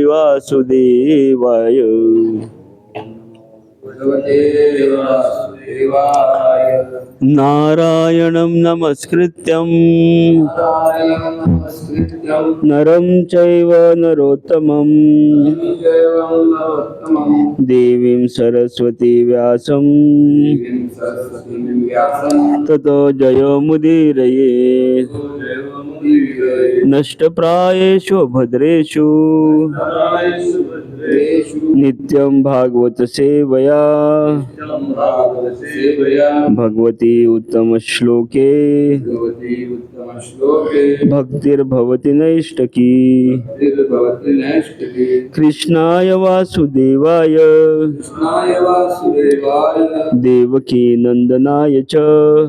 वासुदेवाय। भगवते वासुदेवाय। नारायणं नमस्कृत्यं नारायणं नमस्कृत्यं नरं चैव नरोत्तमं देवं नरोत्तमं देवीं सरस्वती व्यासं देवीं सरस्वतीं व्यासं ततो जयमुदीरये। जयमुदीरये। नष्टप्रायेषु भद्रेषु नारायणेषु भद्रेषु नित्यं भागवत सेवया नित्यं भागवतसेवया भगवती उत्तम श्लोके भगवती उत्तमश्लोके भक्तिर्भवति नैष्टकी। भक्तिर्भवति नैष्ठिकी। कृष्णाय वासुदेवाय कृष्णाय वासुदेवाय देवकी नंदनाय च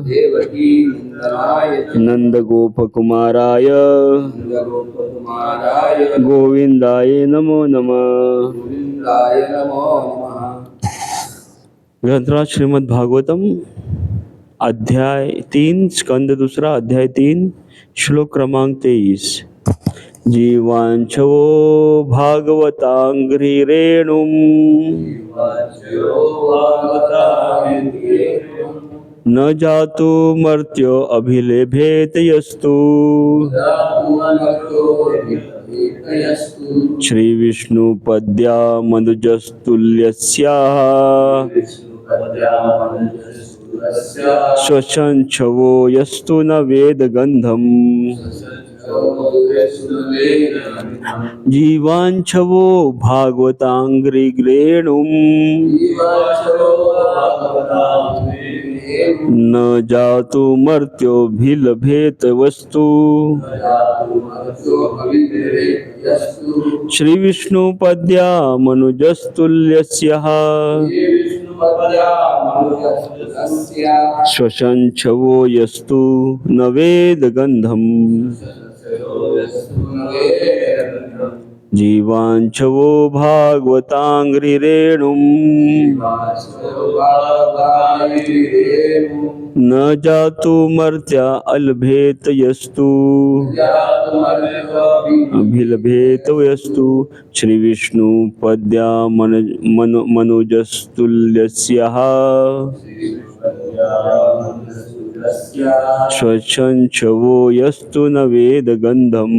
देवकी नंदनाय च नंदगोपकुमाराय नंदगोपकुमाराय गोविंदाय नमो नमः। गोविंदाय नमो नमः। ग्रंथराज श्रीमद् भागवतम अध्याय 3 स्कंद दूसरा अध्याय 3 श्लोक क्रमांक 23। जीवांशवो भागवतांघ्रि रेणुम न जातु मर्त्यो अभिलेभेत यस्तु। श्री विष्णु पद्या मनुजस्तुल्यस्याः स्वशंछवो यस्तु न वेद गंधम। जीवांछवो भागवतांग्रिग्रेणुम न जातु मर्त्योभिलभेत वस्तु। श्री विष्णु पद्या मनुजस्तुल्यस्याः स्वशंछवो यस्तु न वेद गंधम। जीवांछवो भागवतांग्रिरेणुम न जातु मर्त्या अलभेत यस्तु अभिलभेत यस्तु। श्री विष्णु पद्या मनुजस्तुल्यस्याः स्वशंछवो यस्तु न वेद गंधम।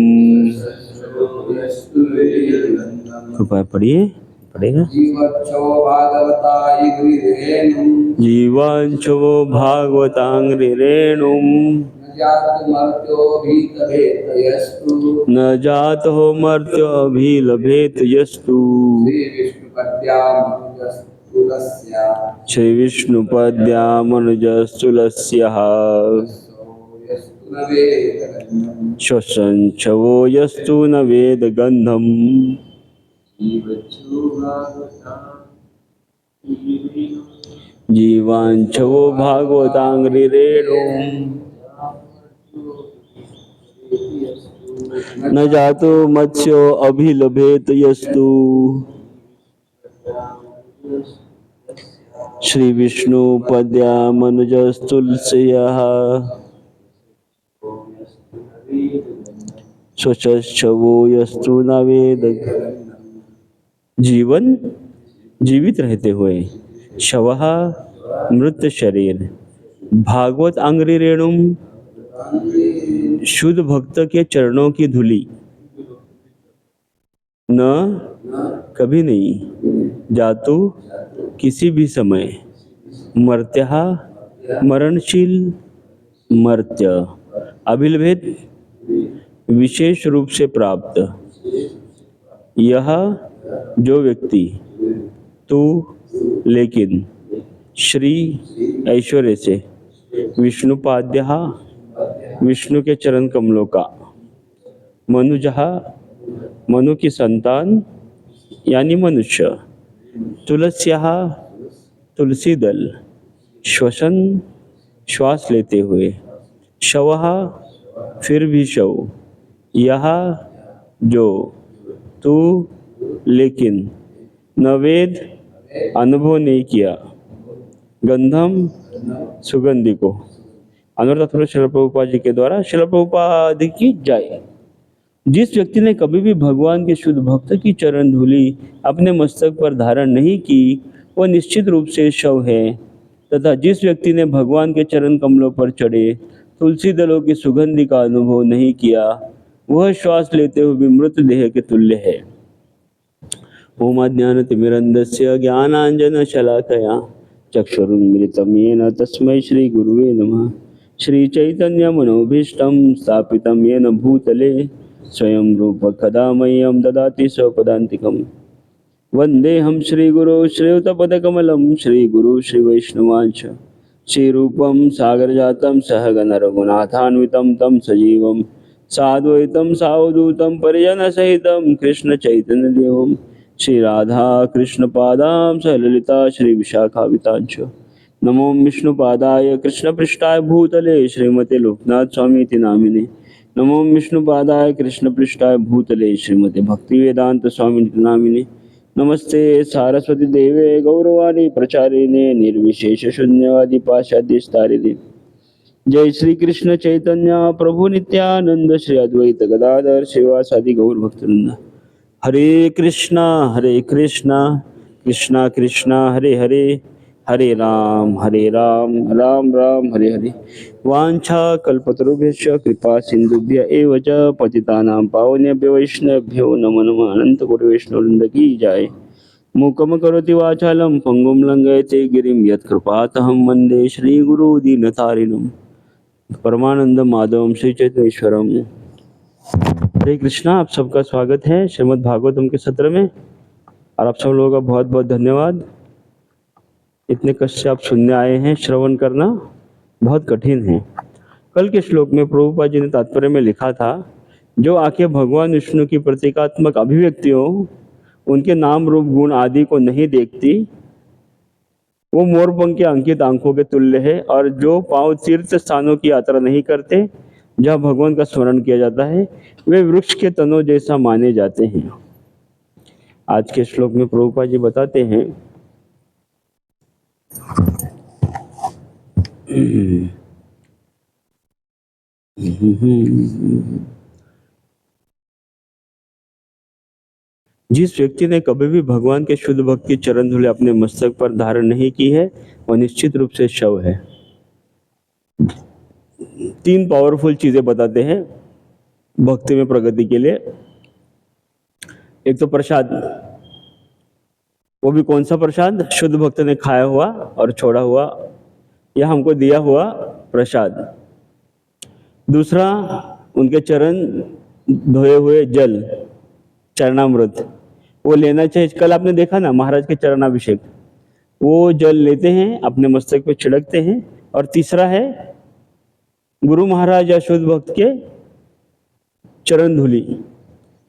कृपया पढ़िए, पढ़ेगा। जीवांशवो भागवतांग्रिरेणुम न जातो मर्त्योभिलभेत यस्तु। श्री विष्णु पद्या मनुजस्तुल्यस्याः स्वशंछवो यस्तु न वेद गंधम। जीवांछवो भागवतांग्रिरेणुम न जातो मत्स्यो अभिलभेत यस्तु। श्री विष्णु पद्या मनुजस्तुल्यस्याः स्वशंछवो यस्तु न वेद। जीवन जीवित रहते हुए, शवः मृत शरीर। भागवत अंग्रि रेणुम शुद्ध भक्त के चरणों की धूली। न कभी नहीं, जातु किसी भी समय, मर्त्यः मरणशील मर्त्य, अभिलभेत विशेष रूप से प्राप्त। यह जो व्यक्ति, तू लेकिन, श्री ऐश्वर्य से, विष्णुपाद्य विष्णु के चरण कमलों का, मनुजः मनु की संतान यानी मनुष्य, तुलस्याः तुलसी दल, श्वसन श्वास लेते हुए, शवः फिर भी शव, यह जो, तू लेकिन, न वेद अनुभव नहीं किया, गंधम सुगंधि को। अनुराधा शिल प्रभुपाद जी के द्वारा शिल प्रभुपाद की जय। जिस व्यक्ति ने कभी भी भगवान के शुद्ध भक्त की चरण धूलि अपने मस्तक पर धारण नहीं की, वह निश्चित रूप से शव है। तथा जिस व्यक्ति ने भगवान के चरण कमलों पर चढ़े तुलसी दलों की सुगंधि का अनुभव नहीं किया, वह श्वास लेते हुए भी मृत देह के तुल्य है। ओमाज्ञानतिमिरन्धस्य ज्ञानाञ्जनशलाकया चक्षुरुन्मिलितं येन तस्मै श्रीगुरुवे नमः। श्रीचैतन्यमनोभीष्टं स्थापितं येन भूतले स्वयं रूप कदा मह्यं ददाति स्वपदान्तिकम्। वन्देऽहं श्रीगुरो श्रीयुतपदकमलं श्रीगुरु श्रीवैष्णवांश श्रीरूपं सागरजातं सहगण रघुनाथान्वितं तं सजीवं साद्वैतं सावधूतं परिजनसहितं कृष्णचैतन्यदेवं श्री राधा कृष्ण पादां सललिता श्री विशाखावितांश। नमो विष्णुपादाय कृष्णपृष्ठाय भूतले श्रीमते लोकनाथ स्वामी नामिने। नमो विष्णुपादाय कृष्णपृष्ठाय भूतले श्रीमते भक्तिवेदांत स्वामी नामिने। नमस्ते सारस्वती देवे गौरवाणी प्रचारिणे निर्विशेष शून्यवादी पाशाद्यस्तारिणे। जय श्री कृष्ण चैतन्य प्रभु नित्यानंद श्री अद्वैत गदाधर श्रीवासादि गौर भक्तवृंद। हरे कृष्णा कृष्णा कृष्णा हरे हरे, हरे राम राम राम हरे हरे। वांछा कल्पतरुभ्यश्च कृपा सिंधुभ्य एव च पतितानां पावनेभ्यो वैष्णवेभ्यो नमो नमः। अनंत कोटि वैष्णववृंद की जय। मूकं करोति वाचालं पंगुं लंघयते गिरिं यत्कृपातहं वन्दे श्रीगुरु दीनतारिणं परमानंद माधवम श्री चैतन्येश्वरम। हरे कृष्णा, आप सबका स्वागत है श्रीमद् भागवतम के सत्र में। और आप सब लोगों का बहुत बहुत धन्यवाद। इतने कष्ट से आप सुनने आए हैं। श्रवण करना बहुत कठिन है। कल के श्लोक में प्रभुपाद जी ने तात्पर्य में लिखा था, जो आंखें भगवान विष्णु की प्रतीकात्मक अभिव्यक्तियों, उनके नाम रूप गुण आदि को नहीं देखती, वो मोरपंख के अंकित आंखों के तुल्य है। और जो पांव तीर्थ स्थानों की यात्रा नहीं करते जहाँ भगवान का स्मरण किया जाता है, वे वृक्ष के तनों जैसा माने जाते हैं। आज के श्लोक में प्रभुपाद जी बताते हैं, जिस व्यक्ति ने कभी भी भगवान के शुद्ध भक्त की चरण धूलि अपने मस्तक पर धारण नहीं की है, वह निश्चित रूप से शव है। 3 पावरफुल चीजें बताते हैं भक्ति में प्रगति के लिए। एक तो प्रसाद, वो भी कौन सा प्रसाद? शुद्ध भक्त ने खाया हुआ और छोड़ा हुआ या हमको दिया हुआ प्रसाद। दूसरा, उनके चरण धोए हुए जल, चरणामृत, वो लेना चाहिए। कल आपने देखा ना महाराज के चरणाभिषेक, वो जल लेते हैं अपने मस्तक पे छिड़कते हैं। और तीसरा है गुरु महाराज या शुद्ध भक्त के चरण धूलि।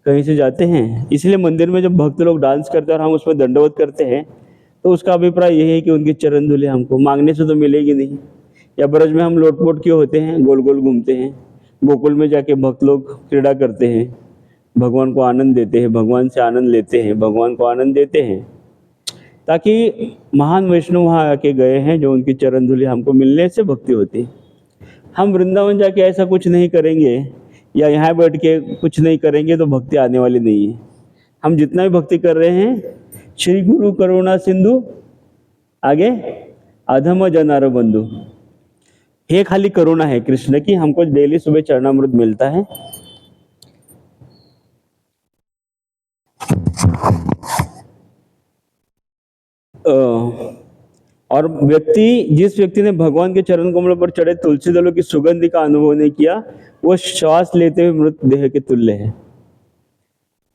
कहीं से जाते हैं, इसलिए मंदिर में जब भक्त लोग डांस करते हैं और हम उसमें दंडवत करते हैं, तो उसका अभिप्राय यही है कि उनकी चरण धूलि हमको मांगने से तो मिलेगी नहीं। या ब्रज में हम लोटपोट क्यों होते हैं, गोल गोल घूमते हैं। गोकुल में जाके भक्त लोग क्रीड़ा करते हैं, भगवान को आनंद देते हैं, भगवान से आनंद लेते हैं, भगवान को आनंद देते हैं, ताकि महान वैष्णव वहाँ आके गए हैं जो उनकी चरण धूलि हमको मिलने से भक्ति होती है। हम वृंदावन जाके ऐसा कुछ नहीं करेंगे या यहाँ बैठ के कुछ नहीं करेंगे तो भक्ति आने वाली नहीं है। हम जितना भी भक्ति कर रहे हैं, श्री गुरु करुणा सिंधु, आगे अधम जनार बंधु, ये खाली करुणा है कृष्ण की। हमको डेली सुबह चरणामृत मिलता है। और जिस व्यक्ति ने भगवान के चरण कमलों पर चढ़े तुलसी दलों की सुगंधि का अनुभव नहीं किया, वो श्वास लेते हुए मृत देह के तुल्य है।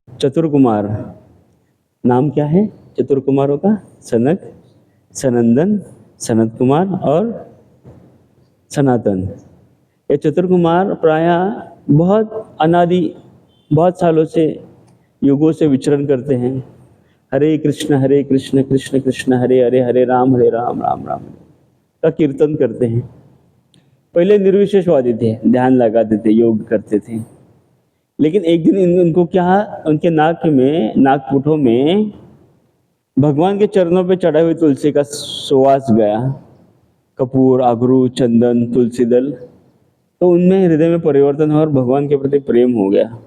चतुर्कुमार, नाम क्या है चतुर्कुमारों का? सनक, सनंदन, सनत कुमार और सनातन। ये चतुर्कुमार प्रायः बहुत अनादि, बहुत सालों से, युगों से विचरण करते हैं। हरे कृष्ण कृष्ण कृष्ण हरे हरे, हरे राम राम राम का कीर्तन करते हैं। पहले निर्विशेषवादी थे, ध्यान लगाते थे, योग करते थे। लेकिन एक दिन उनको क्या, उनके नाकपुटों में भगवान के चरणों पे चढ़ाई हुई तुलसी का सुवास गया। कपूर, अगरू, चंदन, तुलसी दल, तो उनमें हृदय में परिवर्तन हुआ और भगवान के प्रति प्रेम हो गया।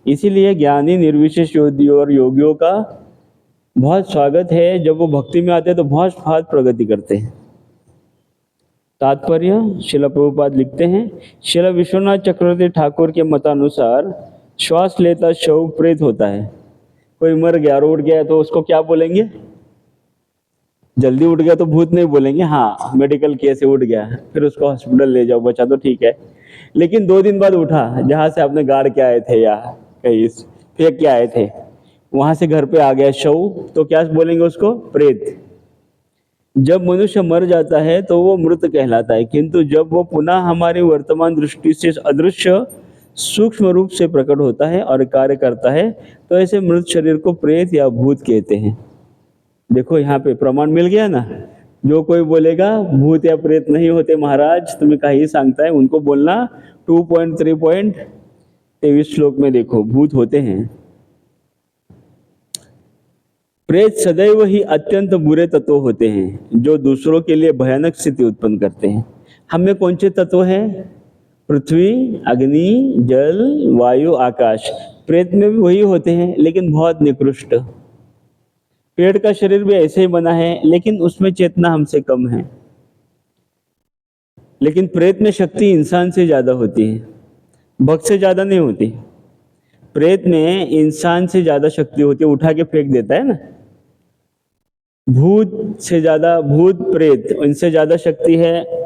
इसीलिए ज्ञानी निर्विशेष और योगियों का बहुत स्वागत है। जब वो भक्ति में आते हैं तो बहुत फास्ट प्रगति करते हैं। तात्पर्य श्रील प्रभुपाद लिखते हैं, श्रील विश्वनाथ चक्रवर्ती ठाकुर के मतानुसार श्वास लेता शव प्रेत होता है। कोई मर गया और उठ गया तो उसको क्या बोलेंगे? जल्दी उठ गया तो भूत नहीं बोलेंगे, हाँ मेडिकल केस से उठ गया, फिर उसको हॉस्पिटल ले जाओ, बचा तो ठीक है। लेकिन 2 दिन बाद उठा, जहाँ से आपने गाड़ के आए थे या कहीं फेंक के आए थे, वहां से घर पे आ गया शव, तो क्या बोलेंगे उसको? प्रेत। जब मनुष्य मर जाता है तो वो मृत कहलाता है, किंतु जब वो पुनः हमारी वर्तमान दृष्टि से अदृश्य सूक्ष्म रूप से प्रकट होता है और कार्य करता है तो ऐसे मृत शरीर को प्रेत या भूत कहते हैं। देखो यहाँ पे प्रमाण मिल गया ना। जो कोई बोलेगा भूत या प्रेत नहीं होते महाराज, तुम्हें काही सांगता है, उनको बोलना 2.3.23 श्लोक में देखो, भूत होते हैं। प्रेत सदैव ही अत्यंत बुरे तत्व होते हैं जो दूसरों के लिए भयानक स्थिति उत्पन्न करते हैं। हम में कौन से तत्व हैं? पृथ्वी, अग्नि, जल, वायु, आकाश। प्रेत में भी वही होते हैं, लेकिन बहुत निकृष्ट। पेड़ का शरीर भी ऐसे ही बना है, लेकिन उसमें चेतना हमसे कम है। लेकिन प्रेत में शक्ति इंसान से ज्यादा होती है, भक्त से ज्यादा नहीं होती। प्रेत में इंसान से ज्यादा शक्ति होती है, उठा के फेंक देता है ना। भूत से ज्यादा, भूत प्रेत इनसे ज्यादा शक्ति है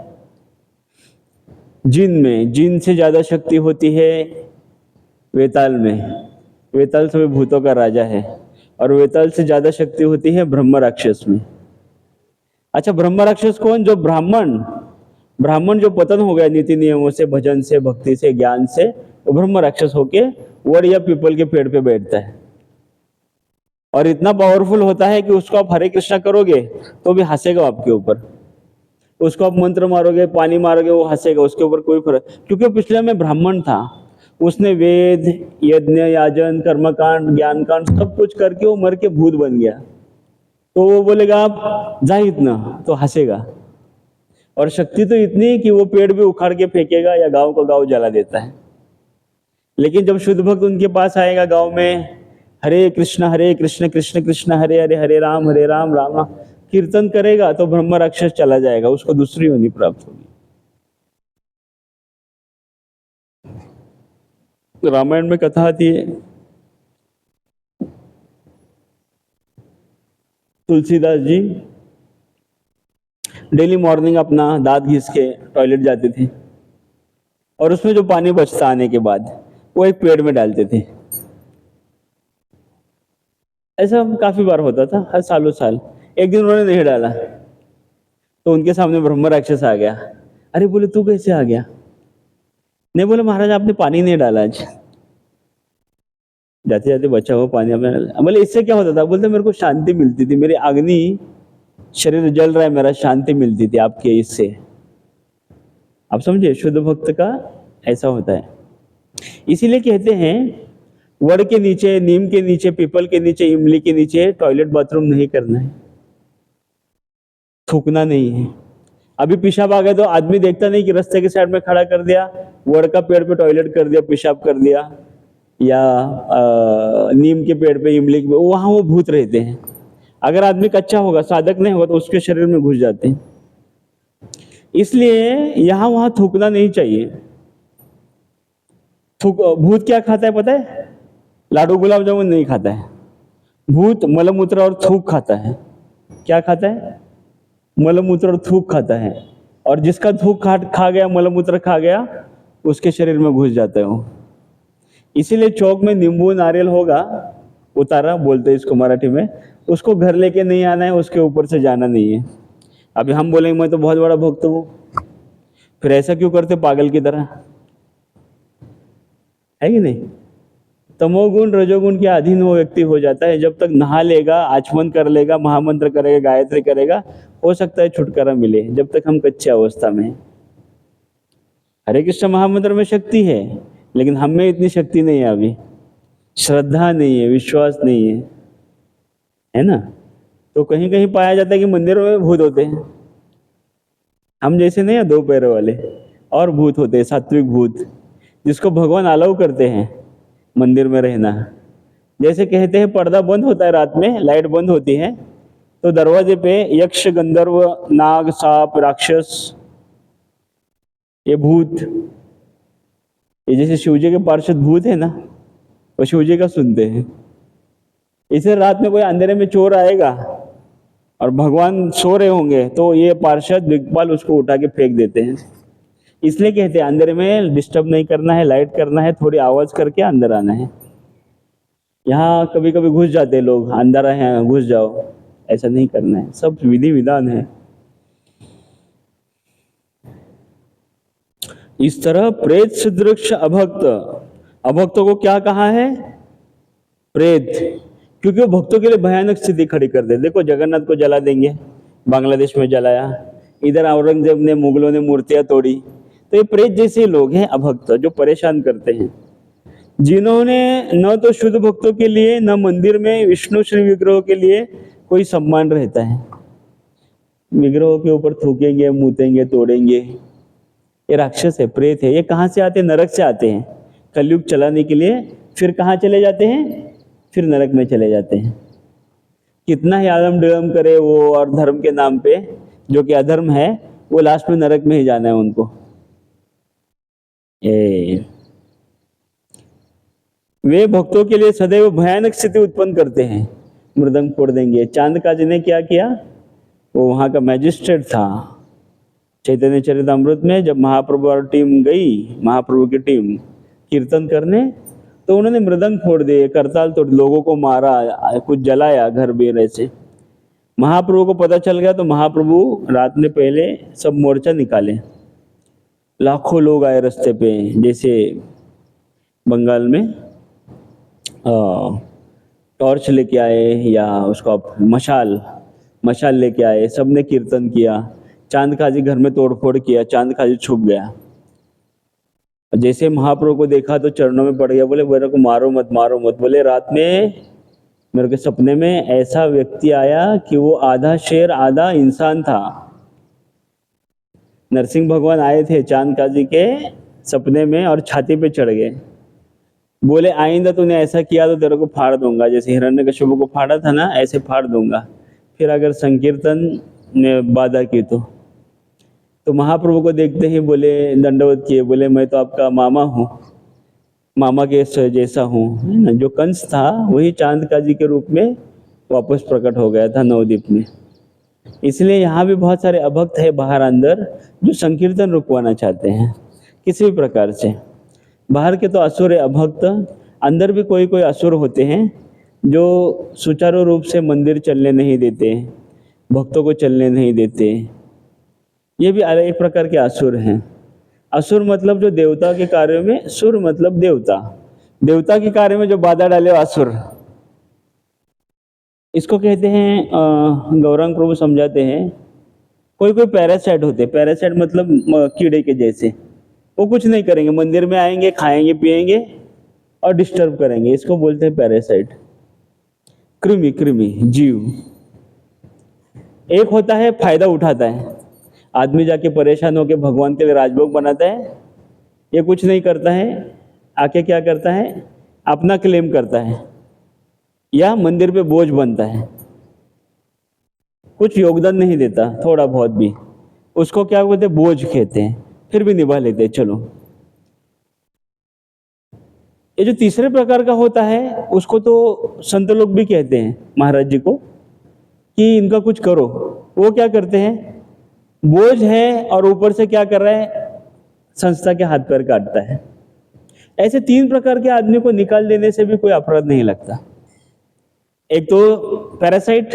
जिन में, जिन से ज्यादा शक्ति होती है वेताल में। वेताल सभी भूतों का राजा है। और वेताल से ज्यादा शक्ति होती है ब्रह्म राक्षस में। अच्छा, ब्रह्म राक्षस कौन? जो ब्राह्मण, ब्राह्मण जो पतन हो गया नीति नियमों से, भजन से, भक्ति से, ज्ञान से, वो ब्रह्म राक्षस होके वड या पीपल के पेड़ पे बैठता है और इतना पावरफुल होता है कि उसको आप हरे कृष्णा करोगे तो भी हंसेगा आपके ऊपर। उसको आप मंत्र मारोगे, पानी मारोगे, वो हंसेगा, उसके ऊपर कोई फर्क। क्योंकि पिछले में ब्राह्मण था, उसने वेद, यज्ञ, याजन, कर्मकांड, ज्ञान कांड सब कुछ करके वो मर के भूत बन गया। तो वो बोलेगा आप जा इतना, तो हंसेगा। और शक्ति तो इतनी कि वो पेड़ भी उखाड़ के फेंकेगा या गांव का गांव जला देता है। लेकिन जब शुद्ध भक्त उनके पास आएगा गांव में, हरे कृष्ण कृष्ण कृष्ण हरे हरे, हरे राम राम राम कीर्तन करेगा, तो ब्रह्म राक्षस चला जाएगा, उसको दूसरी योनि प्राप्त होगी। रामायण में कथा आती है, तुलसीदास जी डेली मॉर्निंग अपना दांत घिस के टॉयलेट जाते थे और उसमें जो पानी बचता आने के बाद वो एक पेड़ में डालते थे। ऐसा काफी बार होता था, हर सालों साल। एक दिन उन्होंने नहीं डाला तो उनके सामने ब्रह्म राक्षस आ गया। अरे बोले तू कैसे आ गया? नहीं, बोले महाराज आपने पानी नहीं डाला आज। जाते जाते बचा हुआ पानी आपने डाला। बोले इससे क्या होता था? बोलते मेरे को शांति मिलती थी, मेरी अग्नि, शरीर जल रहा है मेरा, शांति मिलती थी आपके इससे। आप समझे, शुद्ध भक्त का ऐसा होता है। इसीलिए कहते हैं वड के नीचे, नीम के नीचे, पीपल के नीचे, इमली के नीचे टॉयलेट बाथरूम नहीं करना है, थूकना नहीं है। अभी पेशाब आ गया तो आदमी देखता नहीं कि रास्ते के साइड में खड़ा कर दिया, वड का पेड़ पे टॉयलेट कर दिया, पेशाब कर दिया, या नीम के पेड़ पे, इमली के, वहां वो भूत रहते हैं। अगर आदमी कच्चा होगा, साधक नहीं होगा, तो उसके शरीर में घुस जाते हैं। इसलिए यहां वहां थूकना नहीं चाहिए। भूत क्या खाता है पता है? लाडू गुलाब जामुन नहीं खाता है। भूत मलमूत्र और थूक खाता है। क्या खाता है? मलमूत्र और थूक खाता है। और जिसका थूक खा गया, मलमूत्र खा गया, उसके शरीर में घुस जाता है वो। इसीलिए चौक में नींबू नारियल होगा, उतारा बोलते हैं इसको मराठी में, उसको घर लेके नहीं आना है, उसके ऊपर से जाना नहीं है। अभी हम बोलेंगे मैं तो बहुत बड़ा भक्त हूँ, फिर ऐसा क्यों करते पागल की तरह? है कि नहीं? तमोगुण रजोगुण के अधीन वो व्यक्ति हो जाता है। जब तक नहा लेगा, आचमन कर लेगा, महामंत्र करेगा, गायत्री करेगा, हो सकता है छुटकारा मिले, जब तक हम कच्चे अवस्था में हैं। हरे कृष्ण महामंत्र में शक्ति है, लेकिन हम में इतनी शक्ति नहीं है अभी, श्रद्धा नहीं है, विश्वास नहीं है ना? तो कहीं कहीं पाया जाता है कि मंदिरों में भूत होते हैं। हम जैसे नहीं है 2 पैरों वाले, और भूत होते हैं, सात्विक भूत, जिसको भगवान अलाउ करते हैं। मंदिर में रहना। जैसे कहते हैं पर्दा बंद होता है रात में, लाइट बंद होती है, तो दरवाजे पे यक्ष, गंधर्व, नाग, सांप, राक्षस, ये भूत, ये जैसे शिवजी के पार्षद भूत है ना, वो शिवजी का सुनते हैं। इसे रात में कोई अंधेरे में चोर आएगा और भगवान सो रहे होंगे तो ये पार्षद दिग्पाल उसको उठा के फेंक देते हैं। इसलिए कहते हैं अंधेरे में डिस्टर्ब नहीं करना है, लाइट करना है, थोड़ी आवाज करके अंदर आना है। यहाँ कभी कभी घुस जाते लोग, अंदर है घुस जाओ, ऐसा नहीं करना है, सब विधि विधान है। इस तरह प्रेत सदृश अभक्त, अभक्तों को क्या कहा है? प्रेत, क्योंकि वो भक्तों के लिए भयानक स्थिति खड़ी कर दे। देखो जगन्नाथ को जला देंगे, बांग्लादेश में जलाया, इधर औरंगजेब ने, मुगलों ने मूर्तियां तोड़ी, तो ये प्रेत जैसे लोग हैं अभक्त, जो परेशान करते हैं, जिन्होंने न तो शुद्ध भक्तों के लिए, न मंदिर में विष्णु श्री विग्रहों के लिए कोई सम्मान रहता है। विग्रहों के ऊपर थूकेंगे, मूतेंगे, तोड़ेंगे, ये राक्षस है, प्रेत है। ये कहाँ से आते हैं? नरक से आते हैं, कलयुग चलाने के लिए। फिर कहाँ चले जाते हैं? फिर नरक में चले जाते हैं। कितना ही आलम डिलम करे वो, और धर्म के नाम पे जो कि अधर्म है, वो लास्ट में नरक में ही जाना है उनको। वे भक्तों के लिए सदैव भयानक स्थिति उत्पन्न करते हैं, मृदंग फोड़ देंगे। चांदकाजी ने क्या किया? वो वहां का मैजिस्ट्रेट था। चैतन्य चरितमृत में जब महाप्रभु और टीम गई, महाप्रभु की टीम कीर्तन करने, तो उन्होंने मृदंग फोड़ दिए, करताल तोड़, लोगों को मारा, कुछ जलाया घर बेर से। महाप्रभु को पता चल गया तो महाप्रभु रात में पहले सब मोर्चा निकाले, लाखों लोग आए रास्ते पे। जैसे बंगाल में टॉर्च लेके आए, या उसको आप मशाल लेके आए, सबने कीर्तन किया। चांदकाजी घर में तोड़फोड़ किया, चांदकाजी छुप गया। जैसे महाप्रभु को देखा तो चरणों में पड़ गया, बोले मेरे को मारो मत, मारो मत। बोले रात में मेरे के सपने में ऐसा व्यक्ति आया कि वो आधा शेर आधा इंसान था। नरसिंह भगवान आए थे चांदकाजी के सपने में और छाती पे चढ़ गए। बोले आइंदा तूने ऐसा किया तो तेरे को फाड़ दूंगा, जैसे हिरण्यकश्यप को फाड़ा था ना, ऐसे फाड़ दूंगा। फिर अगर संकीर्तन ने बाधा की तो महाप्रभु को देखते ही बोले, दंडवत किए, बोले मैं तो आपका मामा हूँ, मामा के जैसा हूँ, है ना। जो कंस था वही चांदकाजी के रूप में वापस प्रकट हो गया था नवद्वीप में। इसलिए यहाँ भी बहुत सारे अभक्त है बाहर अंदर, जो संकीर्तन रुकवाना चाहते हैं किसी भी प्रकार से। बाहर के तो असुर है अभक्त, अंदर भी कोई कोई असुर होते हैं जो सुचारू रूप से मंदिर चलने नहीं देते, भक्तों को चलने नहीं देते। ये भी एक प्रकार के असुर हैं। असुर मतलब जो देवता के कार्य में, सुर मतलब देवता, देवता के कार्य में जो बाधा डाले असुर, इसको कहते हैं। गौरांग प्रभु समझाते हैं, कोई कोई पैरासाइट होते, पैरासाइट मतलब कीड़े के जैसे, वो कुछ नहीं करेंगे, मंदिर में आएंगे, खाएंगे पिएंगे और डिस्टर्ब करेंगे, इसको बोलते हैं पैरासाइट। कृमि जीव। एक होता है फायदा उठाता है, आदमी जाके परेशान होकर भगवान के लिए राजभोग बनाता है, ये कुछ नहीं करता है, आके क्या करता है, अपना क्लेम करता है या मंदिर पे बोझ बनता है, कुछ योगदान नहीं देता, थोड़ा बहुत भी, उसको क्या बोलते हैं, बोझ कहते हैं, फिर भी निभा लेते हैं, चलो। ये जो तीसरे प्रकार का होता है उसको तो संत लोग भी कहते हैं महाराज जी को कि इनका कुछ करो। वो क्या करते हैं, बोझ है और ऊपर से क्या कर रहा है, संस्था के हाथ पैर काटता है। ऐसे तीन प्रकार के आदमी को निकाल देने से भी कोई अपराध नहीं लगता। एक तो पैरासाइट,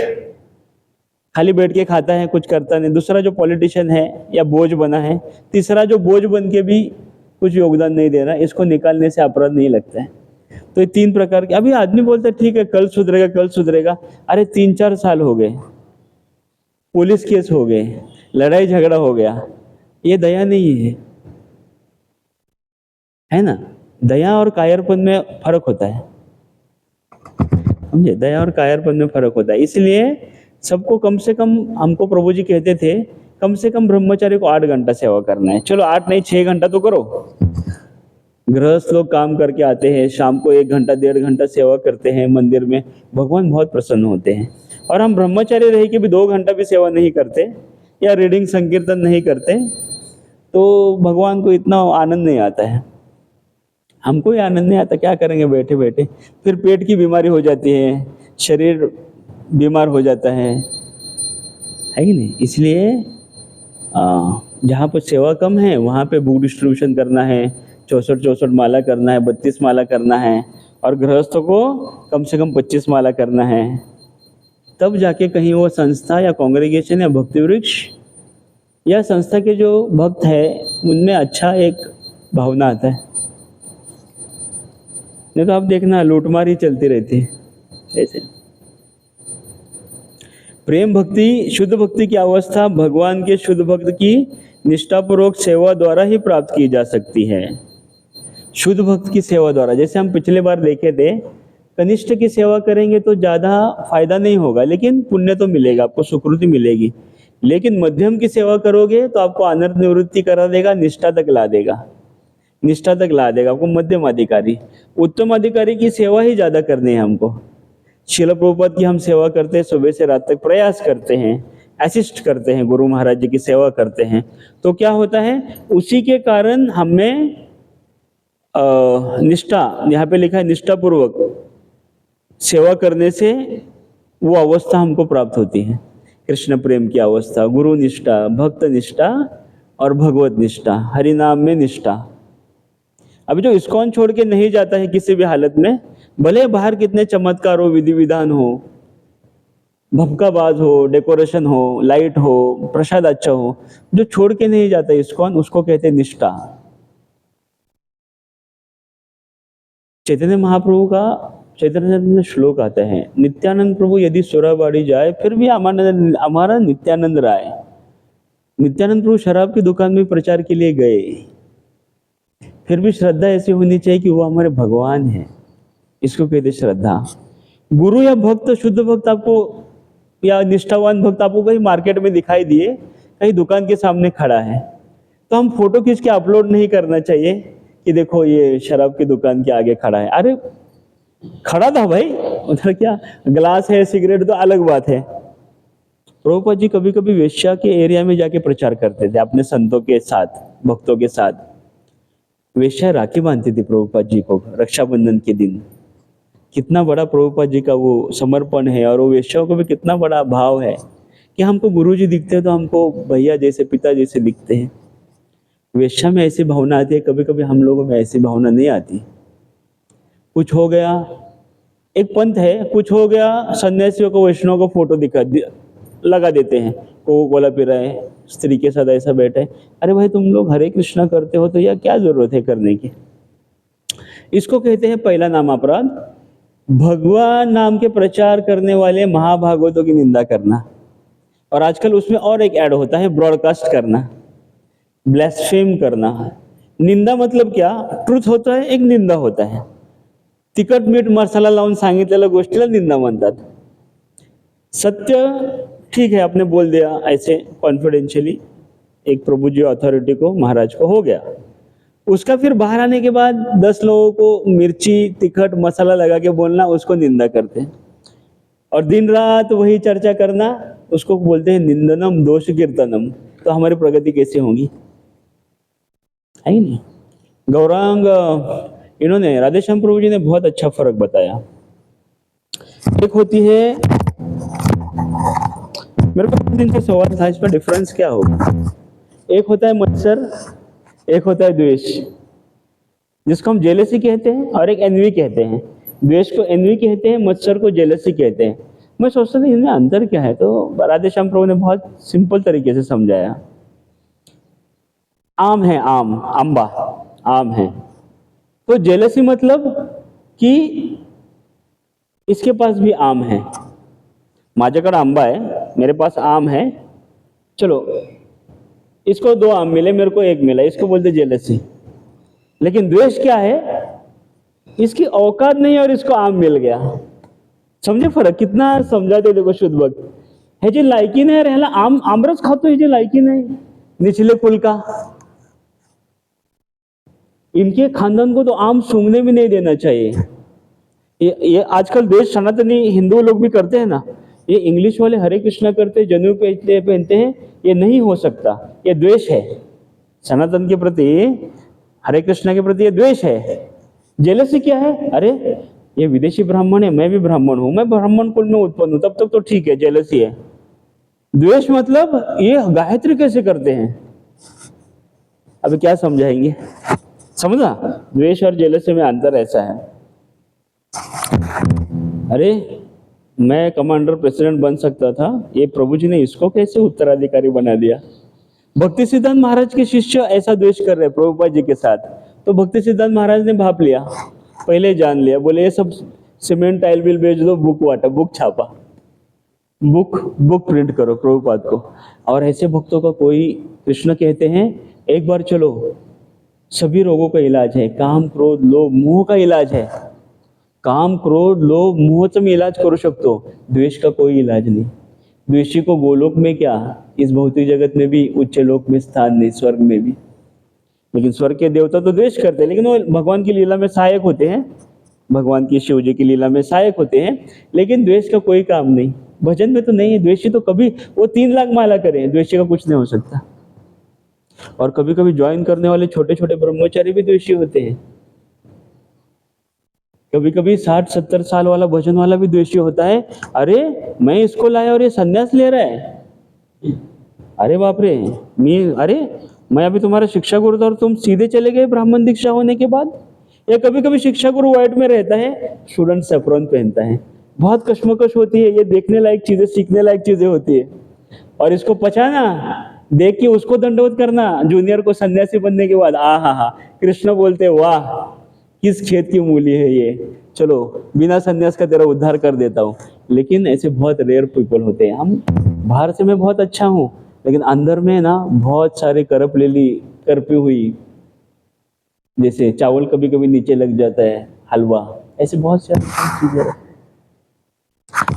खाली बैठ के खाता है, कुछ करता नहीं। दूसरा जो पॉलिटिशियन है या बोझ बना है। तीसरा जो बोझ बन के भी कुछ योगदान नहीं दे रहा, इसको निकालने से अपराध नहीं लगता है। तो ये तीन प्रकार के। अभी आदमी बोलता है ठीक है कल सुधरेगा, कल सुधरेगा। अरे 3-4 साल हो गए, पुलिस केस हो गए, लड़ाई झगड़ा हो गया, ये दया नहीं है ना। दया और कायरपन में फर्क होता है, समझे, दया और कायरपन में फर्क होता है। इसलिए सबको कम से कम, हमको प्रभु जी कहते थे कम से कम ब्रह्मचारी को 8 घंटा सेवा करना है। चलो 8 नहीं 6 घंटा तो करो, गृहस्थ लोग काम करके आते हैं, शाम को 1 घंटा 1.5 घंटा सेवा करते हैं मंदिर में, भगवान बहुत प्रसन्न होते हैं। और हम ब्रह्मचारी रह के भी 2 घंटा भी सेवा नहीं करते या रीडिंग संकीर्तन नहीं करते तो भगवान को इतना आनंद नहीं आता है। हमको ही आनंद नहीं आता, क्या करेंगे बैठे बैठे। फिर पेट की बीमारी हो जाती है, शरीर बीमार हो जाता है कि नहीं। इसलिए जहाँ पर सेवा कम है वहाँ पे बुक डिस्ट्रीब्यूशन करना है, 64 माला करना है, 32 माला करना है, और गृहस्थों को कम से कम 25 माला करना है। तब जाके कहीं वो संस्था या कांग्रेगेशन या भक्ति वृक्ष या संस्था के जो भक्त है उनमें अच्छा एक भावना आता है। नहीं तो आप देखना लूटमार ही चलती रहती है ऐसे। प्रेम भक्ति, शुद्ध भक्ति की अवस्था भगवान के शुद्ध भक्त की निष्ठापूर्वक सेवा द्वारा ही प्राप्त की जा सकती है। शुद्ध भक्त की सेवा द्वारा, जैसे हम पिछले बार देखे थे, कनिष्ठ की सेवा करेंगे तो ज़्यादा फायदा नहीं होगा, लेकिन पुण्य तो मिलेगा, आपको सुकृति मिलेगी। लेकिन मध्यम की सेवा करोगे तो आपको अनर्थ निवृत्ति करा देगा, निष्ठा तक ला देगा, निष्ठा तक ला देगा आपको मध्यम अधिकारी। उत्तम अधिकारी की सेवा ही ज़्यादा करनी है हमको। शिल प्रभुपाद की हम सेवा करते हैं, सुबह से रात तक प्रयास करते हैं, असिस्ट करते हैं, गुरु महाराज जी की सेवा करते हैं, तो क्या होता है उसी के कारण हमें निष्ठा, यहाँ पे लिखा है निष्ठापूर्वक सेवा करने से वो अवस्था हमको प्राप्त होती है। कृष्ण प्रेम की अवस्था, गुरु निष्ठा, भक्त निष्ठा और भगवत निष्ठा, हरि नाम में निष्ठा। अभी जो इस्कॉन छोड़ के नहीं जाता है किसी भी हालत में, भले बाहर कितने चमत्कार हो, विधि विधान हो, भपकाबाज हो, डेकोरेशन हो, लाइट हो, प्रसाद अच्छा हो, जो छोड़ के नहीं जाता इस्कॉन, उसको कहते हैं निष्ठा। चैतन्य महाप्रभु का चैतन्य में श्लोक आता है, नित्यानंद प्रभु यदि सुराबाड़ी जाए फिर भी हमारा नित्यानंद राय। नित्यानंद प्रभु शराब की दुकान में प्रचार के लिए गए, फिर भी श्रद्धा ऐसी होनी चाहिए कि वो हमारे भगवान है, इसको कहते श्रद्धा। गुरु या भक्त, शुद्ध भक्त आपको या निष्ठावान भक्त आपको कहीं मार्केट में दिखाई दिए, कहीं दुकान के सामने खड़ा है, तो हम फोटो खींच के अपलोड नहीं करना चाहिए कि देखो ये शराब की दुकान के आगे खड़ा है। अरे खड़ा था भाई, उधर क्या ग्लास है, सिगरेट तो अलग बात है। प्रभुपाद जी कभी कभी वेश्या के एरिया में जाके प्रचार करते थे अपने संतों के साथ, भक्तों के साथ। वेश्या राखी बांधती थी प्रभुपाद जी को रक्षाबंधन के दिन। कितना बड़ा प्रभुपाद जी का वो समर्पण है, और वो वेश्याओं को भी कितना बड़ा भाव है कि हमको गुरु जी दिखते हैं तो हमको भैया जैसे, पिता जैसे दिखते हैं। वेश्या में ऐसी भावना आती है, कभी कभी हम लोगों में ऐसी भावना नहीं आती। कुछ हो गया, एक पंथ है, कुछ हो गया, सन्यासियों को वैष्णव को फोटो लगा देते हैं, कोको कोला पी रहे हैं, स्त्री के साथ ऐसा बैठे। अरे भाई तुम लोग हरे कृष्णा करते हो तो यह क्या जरूरत है करने की। इसको कहते हैं पहला नाम अपराध, भगवान नाम के प्रचार करने वाले महाभागवतों की निंदा करना। और आजकल उसमें और एक ऐड होता है, ब्रॉडकास्ट करना, ब्लैस्फेम करना। निंदा मतलब क्या, ट्रुथ होता है, एक निंदा होता है। तिखट मीठ मसाला लावून सांगितलेल्या गोष्टीला निंदा म्हणतात। सत्य ठीक है आपने बोल दिया ऐसे कॉन्फिडेंशियली, एक प्रभु जी अथॉरिटी को, महाराज को, हो गया। उसका फिर बाहर आने के बाद 10 लोगों को मिर्ची तिखट मसाला लगा के बोलना, उसको निंदा करते हैं। और दिन रात वही चर्चा करना, उसको बोलते हैं निंदनम दोष कीर्तनम। तो हमारी प्रगति कैसे होगी, है नहीं। गौरांग इन्होंने, राधेश्याम प्रभु जी ने बहुत अच्छा फर्क बताया। एक होती है, मेरे को दिन से सवाल था इसका डिफरेंस क्या होगा। एक होता है मत्सर, एक होता है द्वेष, जिसको हम जेलसी कहते हैं, और एक एनवी कहते हैं। द्वेष को एनवी कहते हैं, मत्सर को जेलसी कहते हैं। मैं सोचता था इनमें अंतर क्या है, तो राधेश्याम प्रभु ने बहुत सिंपल तरीके से समझाया। आम है, आम, अंबा आम है, तो जेलसी मतलब कि इसके पास भी आम है। माझ्याकडे आंबा है, मेरे पास आम है, चलो इसको 2 आम मिले, मेरे को 1 मिला, इसको बोलते जेलसी। लेकिन द्वेष क्या है, इसकी औकात नहीं और इसको आम मिल गया। समझे फरक कितना समझाते देखो शुद्ध भक्त। ह्याची लायकी नाही, ह्याला आमरस खातो, ह्याची लायकी नाही, निचले कुल का। इनके खानदान को तो आम सूंघने भी नहीं देना चाहिए। ये आजकल देश सनातनी हिंदू लोग भी करते हैं ना, ये इंग्लिश वाले हरे कृष्णा करते, जनेऊ पहनते हैं, ये नहीं हो सकता, ये द्वेष है सनातन के प्रति, हरे कृष्णा के प्रति ये द्वेष है। जेलसी क्या है? अरे ये विदेशी ब्राह्मण है, मैं भी ब्राह्मण हूं, मैं ब्राह्मण कुल में उत्पन्न हूं, तब तक तो ठीक है, जेलसी है। द्वेष मतलब ये गायत्री कैसे करते हैं, अभी क्या समझाएंगे? समझा? द्वेष और जेलसी में अंतर ऐसा है। अरे मैं कमांडर प्रेसिडेंट बन सकता था, ये प्रभु जी ने इसको कैसे उत्तराधिकारी बना दिया। भक्ति सिद्धांत महाराज के शिष्य ऐसा द्वेष कर रहे प्रभुपाद जी के साथ, तो भक्ति सिद्धांत महाराज ने भाप लिया, पहले जान लिया, बोले ये सब सीमेंट टाइल बिल बेच दो, बुक वाटा, बुक छापा, बुक प्रिंट करो प्रभुपाद को। और ऐसे भक्तों का कोई, कृष्ण कहते हैं एक बार चलो, सभी रोगों का इलाज है, काम क्रोध लोभ मोह का इलाज है, काम क्रोध लोभ मोह तुम्ही इलाज करू शकतो, द्वेष का कोई इलाज नहीं। द्वेषी को गोलोक में क्या, इस भौतिक जगत में भी, उच्च लोक में स्थान नहीं, स्वर्ग में भी। लेकिन स्वर्ग के देवता तो द्वेष करते हैं, लेकिन वो भगवान की लीला में सहायक होते हैं, भगवान की शिव जी की लीला में सहायक होते हैं, लेकिन द्वेष का कोई काम नहीं। भजन में तो नहीं है द्वेषी, तो कभी वो 3 लाख माला करें, द्वेषी का कुछ नहीं हो सकता। और कभी कभी ज्वाइन करने वाले छोटे छोटे ब्रह्मचारी भी द्वेषी होते हैं, कभी कभी 60-70 साल वाला भजन वाला भी द्वेषी होता है। अरे मैं इसको लाया और ये संन्यास ले रहा है, अरे बाप रे, मैं अभी तुम्हारा शिक्षा गुरु था और तुम सीधे चले गए ब्राह्मण दीक्षा होने के बाद। या कभी कभी शिक्षा गुरु व्हाइट में रहता है, स्टूडेंट सैफ्रॉन पहनता है, बहुत कश्मकश होती है, ये देखने लायक चीजें, सीखने लायक चीजें होती है। और इसको पचाना, देख के उसको दंडवत करना जूनियर को सन्यासी बनने के बाद, हा, कृष्ण बोलते वाह किस खेत की मूली है ये, चलो बिना सन्यास का तेरा उद्धार कर देता हूँ। लेकिन ऐसे बहुत रेयर पीपल होते हैं। हम बाहर से मैं बहुत अच्छा हूँ, लेकिन अंदर में ना बहुत सारे करपी हुई, जैसे चावल कभी कभी नीचे लग जाता है, हलवा, ऐसे बहुत सारी चीजें।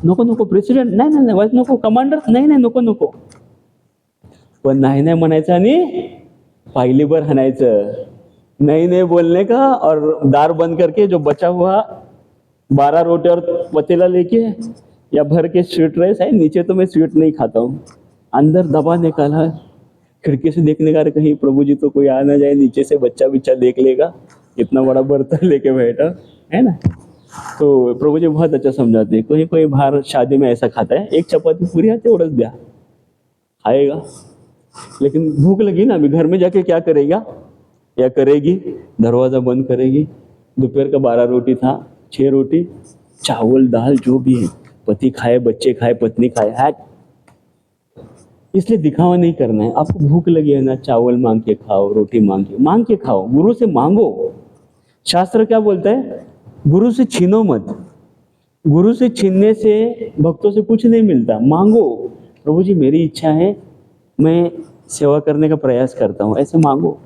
नको प्रेसिडेंट नाही वाईस नको, कमांडर नाही नको, पण नाही म्हणायचं आणि पायलीभर हाणायचं, नहीं बोलने का, और दार बंद करके जो बचा हुआ 12 रोटी और पतीला लेके या भर के स्वीट राइस है, नीचे तो मैं स्वीट नहीं खाता हूँ, अंदर दबा निकाला, खिड़की से देखने का कहीं प्रभु जी तो कोई आ ना जाए, नीचे से बच्चा देख लेगा, इतना बड़ा बर्तन लेके बैठा है ना। तो प्रभु जी बहुत अच्छा समझाते हैं। कोई बाहर शादी में ऐसा खाता है, एक चपाती पूरी आती है, द्या खाएगा, लेकिन भूख लगी ना, अभी घर में जाके क्या करेगा या करेगी, दरवाजा बंद करेगी, दोपहर का 12 रोटी था, 6 रोटी, चावल दाल जो भी है, पति खाए, बच्चे खाए, पत्नी खाए, है। इसलिए दिखावा नहीं करना है। आपको भूख लगी है ना, चावल मांग के खाओ, रोटी मांग के खाओ, गुरु से मांगो। शास्त्र क्या बोलता है? गुरु से छीनो मत। गुरु से छीनने से भक्तों से कुछ नहीं मिलता। मांगो, प्रभु जी मेरी इच्छा है, मैं सेवा करने का प्रयास करता हूं, ऐसे मांगो।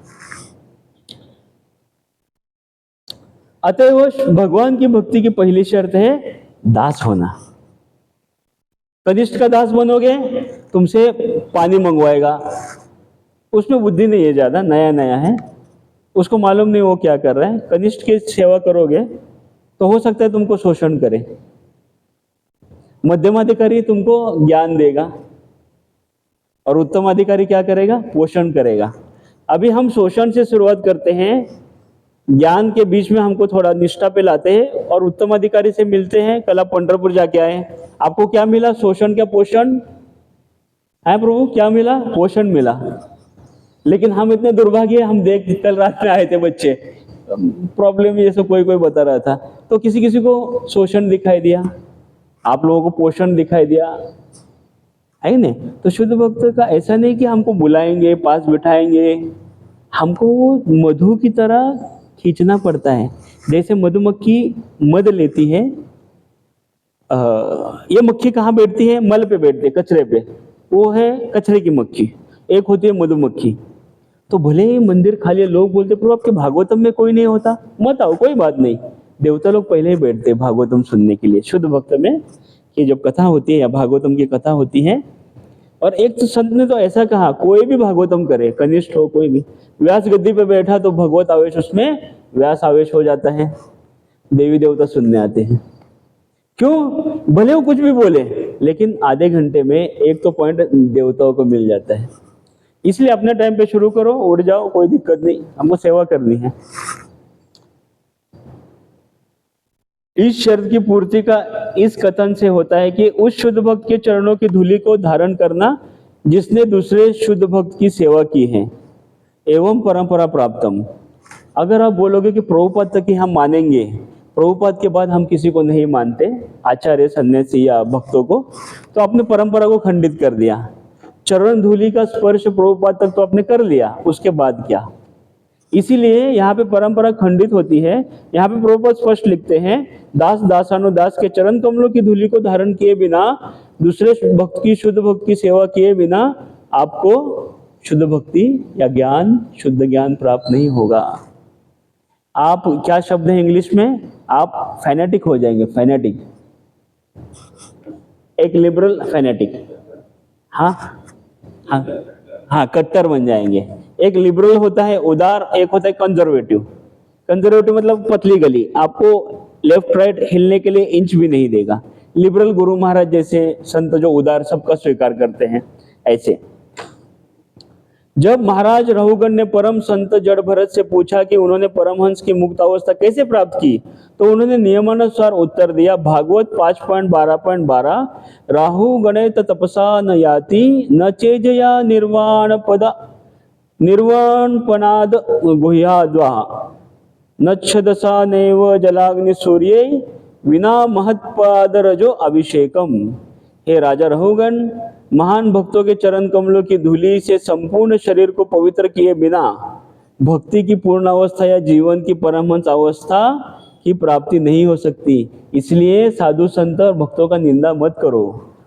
अतएव भगवान की भक्ति की पहली शर्त है दास होना। कनिष्ठ का दास बनोगे, तुमसे पानी मंगवाएगा, उसमें बुद्धि नहीं है ज्यादा, नया है, उसको मालूम नहीं वो क्या कर रहा है। कनिष्ठ की सेवा करोगे तो हो सकता है तुमको शोषण करे। मध्यम अधिकारी तुमको ज्ञान देगा और उत्तम अधिकारी क्या करेगा? पोषण करेगा। अभी हम शोषण से शुरुआत करते हैं, ज्ञान के बीच में हमको थोड़ा निष्ठा पे लाते हैं और उत्तम अधिकारी से मिलते हैं। कल आप पंढरपुर जाके आए, आपको क्या मिला? शोषण क्या पोषण है? प्रभु क्या मिला? पोषण मिला। लेकिन हम इतने दुर्भाग्य, हम कल रात में आए थे बच्चे, प्रॉब्लम ये सब कोई बता रहा था, तो किसी को शोषण दिखाई दिया, आप लोगों को पोषण दिखाई दिया, है ना? तो शुद्ध भक्त का ऐसा नहीं कि हमको बुलाएंगे, पास बिठाएंगे, हमको मधु की तरह खींचना पड़ता है। जैसे मधुमक्खी मध लेती है, ये मक्खी कहाँ बैठती है? मल पे बैठती है, कचरे पे, वो है कचरे की मक्खी। एक होती है मधुमक्खी। तो भले ही मंदिर खाली है, लोग बोलते प्रभु आपके भागवतम में कोई नहीं होता, मत आओ, कोई बात नहीं, देवता लोग पहले ही बैठते हैं भागवतम सुनने के लिए। शुद्ध भक्त में कि जब कथा होती है या भागवतम की कथा होती है और एक तो संत ने तो ऐसा कहा, कोई भी भागवतम करे, कनिष्ठ हो कोई भी, व्यास गद्दी पे बैठा तो भगवत आवेश उसमें व्यास आवेश हो जाता है, देवी देवता सुनने आते हैं। क्यों? भले वो कुछ भी बोले, लेकिन आधे घंटे में एक तो पॉइंट देवताओं को मिल जाता है। इसलिए अपने टाइम पे शुरू करो, उड़ जाओ, कोई दिक्कत नहीं, हमको सेवा करनी है। इस शर्त की पूर्ति का इस कथन से होता है कि उस शुद्ध भक्त के चरणों की धूलि को धारण करना जिसने दूसरे शुद्ध भक्त की सेवा की है, एवं परंपरा प्राप्तम। अगर आप बोलोगे कि प्रभुपाद तक ही हम मानेंगे, प्रभुपाद के बाद हम किसी को नहीं मानते, आचार्य सन्यासी या भक्तों को, तो आपने परंपरा को खंडित कर दिया। चरण धूलि का स्पर्श प्रभुपाद तक तो आपने कर लिया, उसके बाद क्या? इसीलिए यहाँ पे परंपरा खंडित होती है। यहाँ पे प्रभुपाद स्पष्ट लिखते हैं, दास दासानुदास के चरण कमलों की धूलि को धारण किए बिना, दूसरे भक्त की शुद्ध भक्त की सेवा किए बिना आपको शुद्ध भक्ति या ज्ञान, शुद्ध ज्ञान प्राप्त नहीं होगा। आप क्या शब्द है इंग्लिश में? आप फैनेटिक हो जाएंगे, फैनेटिक, एक लिबरल फैनेटिक। हाँ हाँ हाँ, कट्टर बन जाएंगे। एक लिबरल होता है उदार, एक होता है कंजर्वेटिव। कंजर्वेटिव मतलब पतली गली, आपको लेफ्ट राइट हिलने के लिए इंच भी नहीं देगा। लिबरल गुरु महाराज जैसे संत जो उदार सबका स्वीकार करते हैं, ऐसे। जब महाराज रहुगण ने परम संत जड़ भरत से पूछा कि उन्होंने परमहंस की मुक्त अवस्था कैसे प्राप्त की, तो उन्होंने नियमानुसार उत्तर दिया। भागवत 5.12.12 राहु गणेत तपसा न याति न चेजया निर्वाण पनाद गुह्याद्वा नच्छदसा नैव जलाग्नि सूर्ये विना महत्पाद रजो अभिषेकम। हे राजा रहुगण, महान भक्तों के चरण कमलों की धूलि से संपूर्ण शरीर को पवित्र किए बिना भक्ति की पूर्ण अवस्था या जीवन की परमहंस अवस्था की प्राप्ति नहीं हो सकती। इसलिए साधु संत और भक्तों का निंदा मत करो,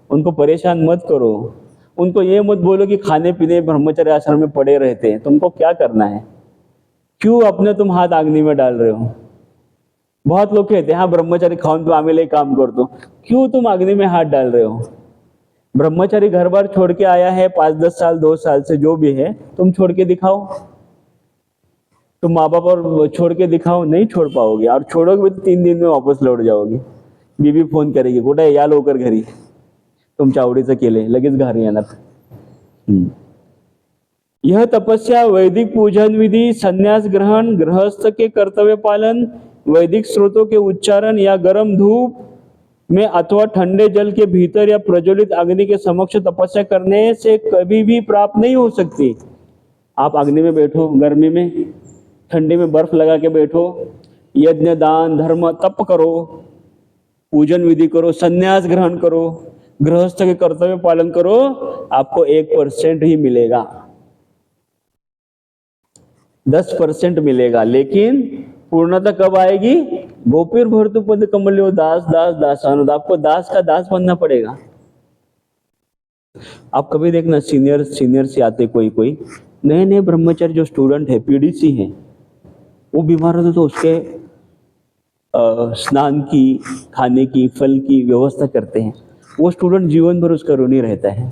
उनको परेशान मत करो, उनको ये मत बोलो कि खाने पीने ब्रह्मचर्य आश्रम में पड़े रहते हैं, तुमको क्या करना है? क्यों अपने तुम हाथ आग्नि में डाल रहे हो? बहुत लोग कहते हैं हाँ ब्रह्मचारी खाऊन तो आमेले काम कर दो। क्यों तुम अग्नि में हाथ डाल रहे हो? ब्रह्मचारी घर बार छोड़ के आया है 5-10 साल 2 साल से, जो भी है, तुम छोड़ के दिखाओ। तुम माँ बाप और छोड़ के दिखाओ, नहीं छोड़ पाओगे, और छोड़ोगे तो 3 दिन में वापस लौट जाओगे। बीबी फोन करेगी, कुठे या लवकर घरी, तुमच्या आवडीचं केले, लगेच घरी येणार। यह तपस्या, वैदिक पूजन विधि, संन्यास ग्रहण, गृहस्थ के कर्तव्य पालन, वैदिक स्रोतों के उच्चारण या गर्म धूप में अथवा ठंडे जल के भीतर या प्रज्वलित अग्नि के समक्ष तपस्या करने से कभी भी प्राप्त नहीं हो सकती। आप अग्नि में बैठो, गर्मी में, ठंडी में बर्फ लगा के बैठो, यज्ञ दान धर्म तप करो, पूजन विधि करो, संन्यास ग्रहण करो, गृहस्थ के कर्तव्य पालन करो, आपको 1% ही मिलेगा, 10% मिलेगा। लेकिन पूर्णता कब आएगी? गोपीर भर्तु पद कमल्यो दास दास दासानुद, आपको दास का दास बनना पड़ेगा। आप कभी देखना सीनियर से आते कोई नए ब्रह्मचारी जो स्टूडेंट है, पीडीसी है, वो बीमार होते तो उसके स्नान की, खाने की, फल की व्यवस्था करते हैं। वो स्टूडेंट जीवन भर उसका ऋणी रहता है,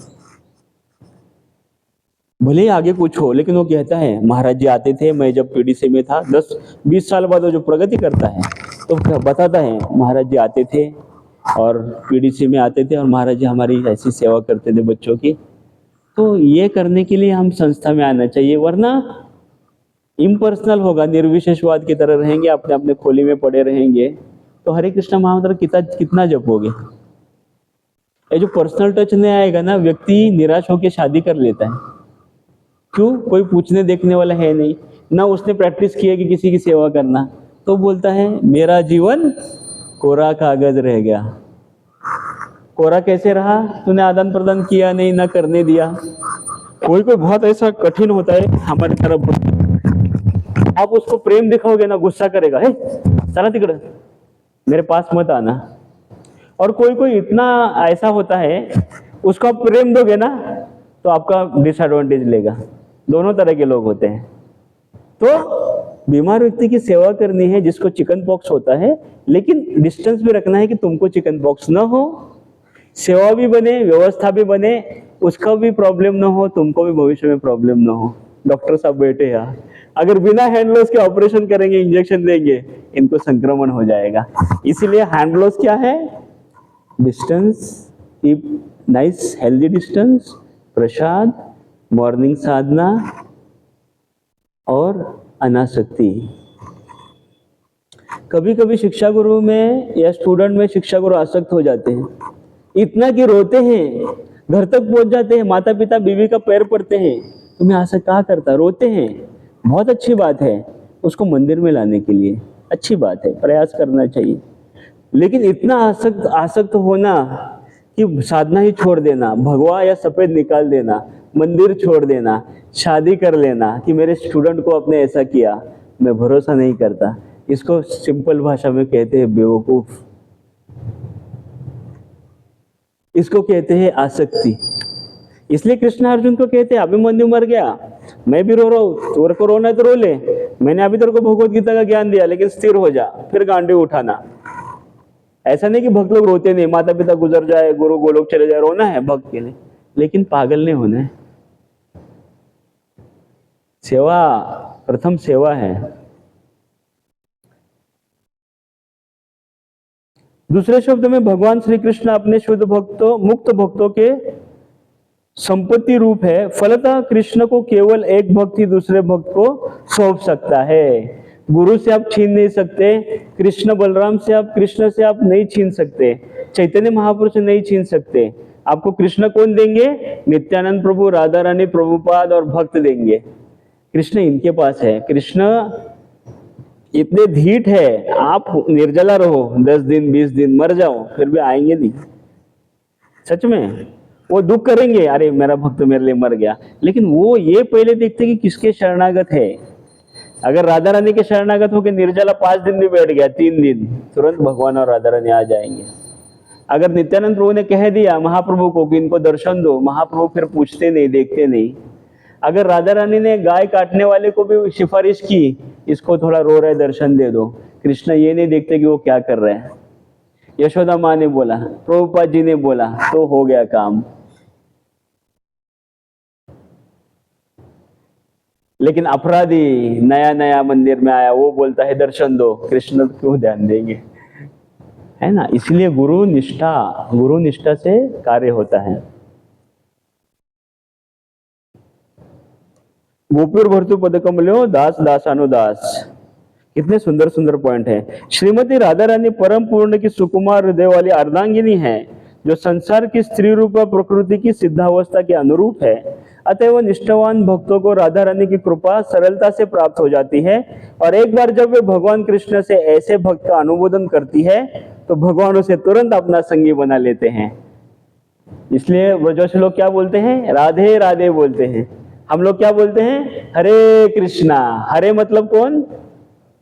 भले ही आगे कुछ हो, लेकिन वो कहता है महाराज जी आते थे, मैं जब पीडीसी में था, 10-20 साल बाद वो जो प्रगति करता है तो बताता है महाराज जी आते थे और पीडीसी में आते थे और महाराज जी हमारी ऐसी सेवा करते थे बच्चों की। तो ये करने के लिए हम संस्था में आना चाहिए, वरना इम्पर्सनल होगा, निर्विशेषवाद की तरह रहेंगे, अपने अपने खोली में पड़े रहेंगे, तो हरे कृष्ण महामंत्र कितना जपोगे? ये जो पर्सनल टच नहीं आएगा ना, व्यक्ति निराश होकर शादी कर लेता है। क्यों? कोई पूछने देखने वाला है नहीं, ना उसने प्रैक्टिस की है कि किसी की सेवा करना, तो बोलता है मेरा जीवन कोरा कागज रह गया। कोरा कैसे रहा? तूने आदान प्रदान किया नहीं, ना करने दिया। कोई बहुत ऐसा कठिन होता है हमारी तरफ, आप उसको प्रेम दिखाओगे ना, गुस्सा करेगा, हे चला तिकड़, मेरे पास मत आना। और कोई इतना ऐसा होता है, उसको आप प्रेम दोगे ना तो आपका डिसएडवांटेज लेगा। दोनों तरह के लोग होते हैं। तो बीमार व्यक्ति की सेवा करनी है जिसको चिकन पॉक्स होता है, लेकिन डिस्टेंस भी रखना है कि तुमको चिकन पॉक्स ना हो, सेवा भी बने, व्यवस्था भी बने, उसका भी प्रॉब्लम ना हो, तुमको भी भविष्य में प्रॉब्लम ना हो। डॉक्टर साहब बैठे यहाँ, अगर बिना हैंड ग्लोव्स के ऑपरेशन करेंगे, इंजेक्शन देंगे, इनको संक्रमण हो जाएगा। इसीलिए हैंड ग्लोव्स क्या है? Distance, keep nice healthy distance, प्रसाद, मॉर्निंग साधना और अनासक्ति। कभी कभी शिक्षा गुरु में या स्टूडेंट में शिक्षा गुरु आसक्त हो जाते हैं, इतना कि रोते हैं, घर तक पहुंच जाते हैं, माता पिता बीवी का पैर पड़ते हैं, तुम्हें आसक्त क्या करता, रोते हैं। बहुत अच्छी बात है उसको मंदिर में लाने के लिए, अच्छी बात है, प्रयास करना चाहिए। लेकिन इतना आसक्त होना कि साधना ही छोड़ देना, भगवा या सफेद निकाल देना, मंदिर छोड़ देना, शादी कर लेना कि मेरे स्टूडेंट को अपने ऐसा किया, मैं भरोसा नहीं करता, इसको सिंपल भाषा में कहते हैं बेवकूफ, इसको कहते हैं आसक्ति। इसलिए कृष्ण अर्जुन को कहते हैं अभिमन्यु मर गया, मैं भी रो रहा हूं, तेरे को रोना है तो रो ले, मैंने अभी तेरे को भगवत गीता का ज्ञान दिया, लेकिन स्थिर हो जा, फिर गांडी उठाना। ऐसा नहीं कि भक्त लोग रोते नहीं, माता पिता गुजर जाए, गुरु गोलोक चले जाए, रोना है भक्त के लिए, लेकिन पागल नहीं होना है। सेवा, प्रथम सेवा है। दूसरे शब्द में भगवान श्री कृष्ण अपने शुद्ध भक्तों, मुक्त भक्तों के संपत्ति रूप है। फलतः कृष्ण को केवल एक भक्त ही दूसरे भक्त को सौंप सकता है। गुरु से आप छीन नहीं सकते, कृष्ण बलराम से आप, कृष्ण से आप नहीं छीन सकते, चैतन्य महापुरुष से नहीं छीन सकते। आपको कृष्ण कौन देंगे? नित्यानंद प्रभु, राधा रानी, प्रभुपाद और भक्त देंगे। कृष्ण इनके पास है। कृष्ण इतने धीट है, आप निर्जला रहो 10 दिन 20 दिन, मर जाओ, फिर भी आएंगे नहीं। सच में वो दुख करेंगे, अरे मेरा भक्त मेरे लिए मर गया, लेकिन वो ये पहले देखते कि किसके शरणागत है। अगर राधा रानी के शरणागत होकर निर्जला 5 दिन भी बैठ गया, 3 दिन, तुरंत भगवान और राधा रानी आ जाएंगे। अगर नित्यानंद प्रभु ने कह दिया महाप्रभु को कि इनको दर्शन दो, महाप्रभु फिर पूछते नहीं, देखते नहीं। अगर राधा रानी ने गाय काटने वाले को भी सिफारिश की, इसको थोड़ा रो रहे दर्शन दे दो, कृष्ण ये नहीं देखते कि वो क्या कर रहे हैं। यशोदा माँ ने बोला, प्रभुपाद जी ने बोला, तो हो गया काम। लेकिन अपराधी नया नया मंदिर में आया, वो बोलता है दर्शन दो, कृष्ण क्यों ध्यान देंगे, है ना। इसलिए गुरु निष्ठा से कार्य होता है। गोपुर भर्तु पदकमलो दास दासानुदास, कितने सुंदर सुंदर पॉइंट है। श्रीमती राधा रानी परम पूर्ण की सुकुमार हृदय वाली अर्धांगिनी है, जो संसार की स्त्री रूप प्रकृति की सिद्धावस्था के अनुरूप है। अतएव निष्ठावान भक्तों को राधा रानी की कृपा सरलता से प्राप्त हो जाती है, और एक बार जब वे भगवान कृष्ण से ऐसे भक्त का अनुमोदन करती है तो भगवान उसे तुरंत अपना संगी बना लेते हैं। इसलिए ब्रजवासी लोग क्या बोलते हैं? राधे राधे बोलते हैं। हम लोग क्या बोलते हैं? हरे कृष्णा। हरे मतलब कौन?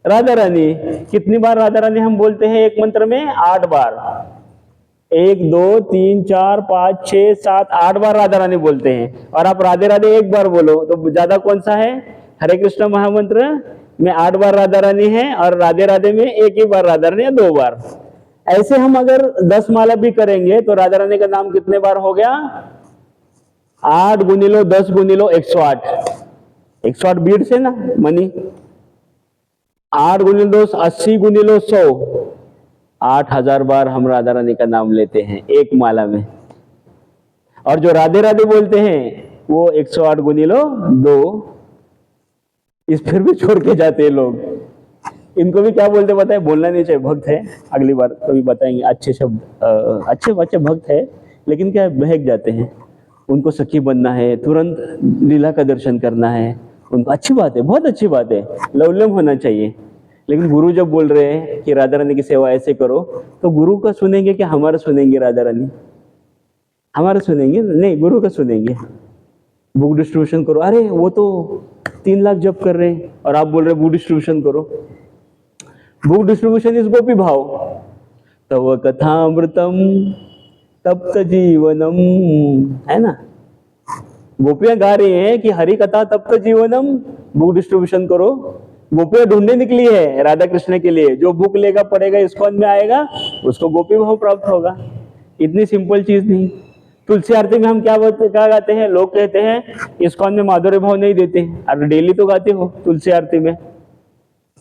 राधा रानी। कितनी बार राधा रानी हम बोलते हैं एक मंत्र में? 8 बार। 1 2 3 4 5 6 7 8 बार राधा रानी बोलते हैं। और आप राधे राधे एक बार बोलो तो ज्यादा कौन सा है? हरे कृष्ण महामंत्र में 8 बार राधा रानी है, और राधे राधे में 1 ही बार राधा रानी या 2 बार। ऐसे हम अगर 10 माला भी करेंगे तो राधा रानी का नाम कितने बार हो गया? 8 गुणिलो 10 गुणिलो 108। 108 बीट से ना मनी। 8 गुणिलो 2 80 गुणिलो 100, 8000 बार हम राधा रानी का नाम लेते हैं एक माला में। और जो राधे राधे बोलते हैं वो 108 गुणिलो 2, इस फिर भी छोड़ के जाते हैं लोग। इनको भी क्या बोलते पता है? बोलना नहीं चाहिए, भक्त है, अगली बार कभी बताएंगे। अच्छे शब्द, अच्छे बच्चे भक्त है, लेकिन क्या बहक जाते हैं। उनको सखी बनना है, तुरंत लीला का दर्शन करना है उनको। अच्छी बात है, बहुत अच्छी बात है, लवलम होना चाहिए। लेकिन गुरु जब बोल रहे हैं कि राधा रानी की सेवा ऐसे करो, तो गुरु का सुनेंगे कि हमारा सुनेंगे? राधा रानी हमारा सुनेंगे? नहीं, गुरु का सुनेंगे। बुक डिस्ट्रीब्यूशन करो, अरे वो तो 3 लाख जप कर रहे हैं और आप बोल रहे बुक डिस्ट्रीब्यूशन करो। बुक डिस्ट्रीब्यूशन इज गोपी भाव। तव कथामृतम तप्त जीवनम, है ना। गोपियां गा रही हैं कि हरि कथा तप्त जीवनम, बुक डिस्ट्रीब्यूशन करो। गोपियां ढूंढने निकली है राधा कृष्ण के लिए, जो बुक लेगा पढ़ेगा इस्कॉन में आएगा उसको गोपी भाव प्राप्त होगा। इतनी सिंपल चीज नहीं। तुलसी आरती में हम क्या गाते हैं? लोग कहते हैं इस्कॉन में माधुर्य भाव नहीं देते, अरे डेली तो गाते हो तुलसी आरती में।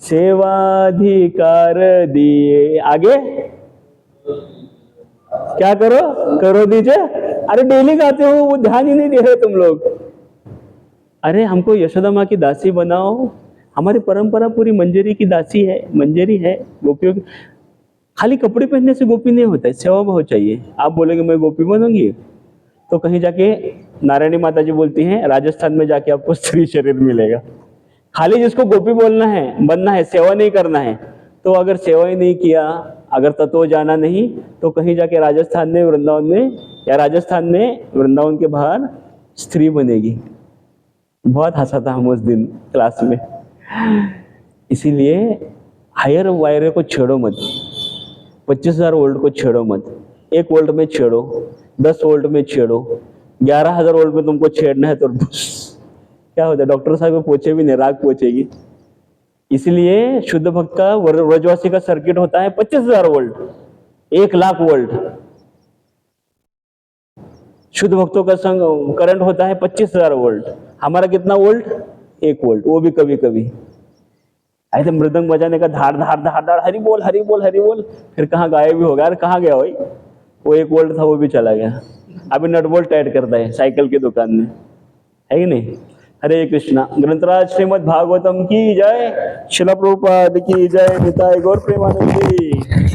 सेवाधिकार दिए, आगे क्या करो? करो दीजिए। अरे डेली गाते हो, वो ध्यान ही नहीं दे रहे तुम लोग। अरे हमको यशोदा माँ की दासी बनाओ। हमारी परंपरा पूरी मंजरी की दासी है, मंजरी है, गोपियों की। खाली कपड़े पहनने से गोपी नहीं होता है, सेवा भाव चाहिए। आप बोलेंगे मैं गोपी बनूंगी, तो कहीं जाके नारायणी माता जी बोलती हैं राजस्थान में जाके आपको स्त्री शरीर मिलेगा। खाली जिसको गोपी बोलना है, बनना है, सेवा नहीं करना है, तो अगर सेवा ही नहीं किया, अगर तत्व जाना नहीं, तो कहीं जाके राजस्थान में, वृंदावन में, या राजस्थान में वृंदावन के बाहर स्त्री बनेगी। बहुत हंसा था हम उस दिन क्लास में। इसीलिए हायर वायर को छेड़ो मत, 25,000 वोल्ट को छेड़ो मत, 1 वोल्ट में छेड़ो, 10 वोल्ट में छेड़ो, 11,000 वोल्ट में तुमको छेड़ना है तो क्या होता है? डॉक्टर साहब को पूछे भी नहीं, राग पूछेगी। इसलिए शुद्ध भक्त का, व्रजवासी का सर्किट होता है 25,000 वोल्ट, 1,00,000 वोल्ट। शुद्ध भक्तों का संग करंट होता है 25,000 वोल्ट। हमारा कितना वोल्ट? 1 वोल्ट, वो भी कभी कभी। ऐसे मृदंग बजाने का धार धार धार धार, हरि बोल हरि बोल हरि बोल, फिर कहाँ गायब भी हो गया। अरे कहाँ गया भाई? वो 1 वोल्ट था, वो भी चला गया। अभी नट बोल्ट टाइट करता है साइकिल की दुकान में, है कि नहीं? हरे कृष्णा। ग्रंथराज श्रीमद् भागवतम की जय, शिला प्रभुपाद की जय, निताय गौर प्रेमानंद जी।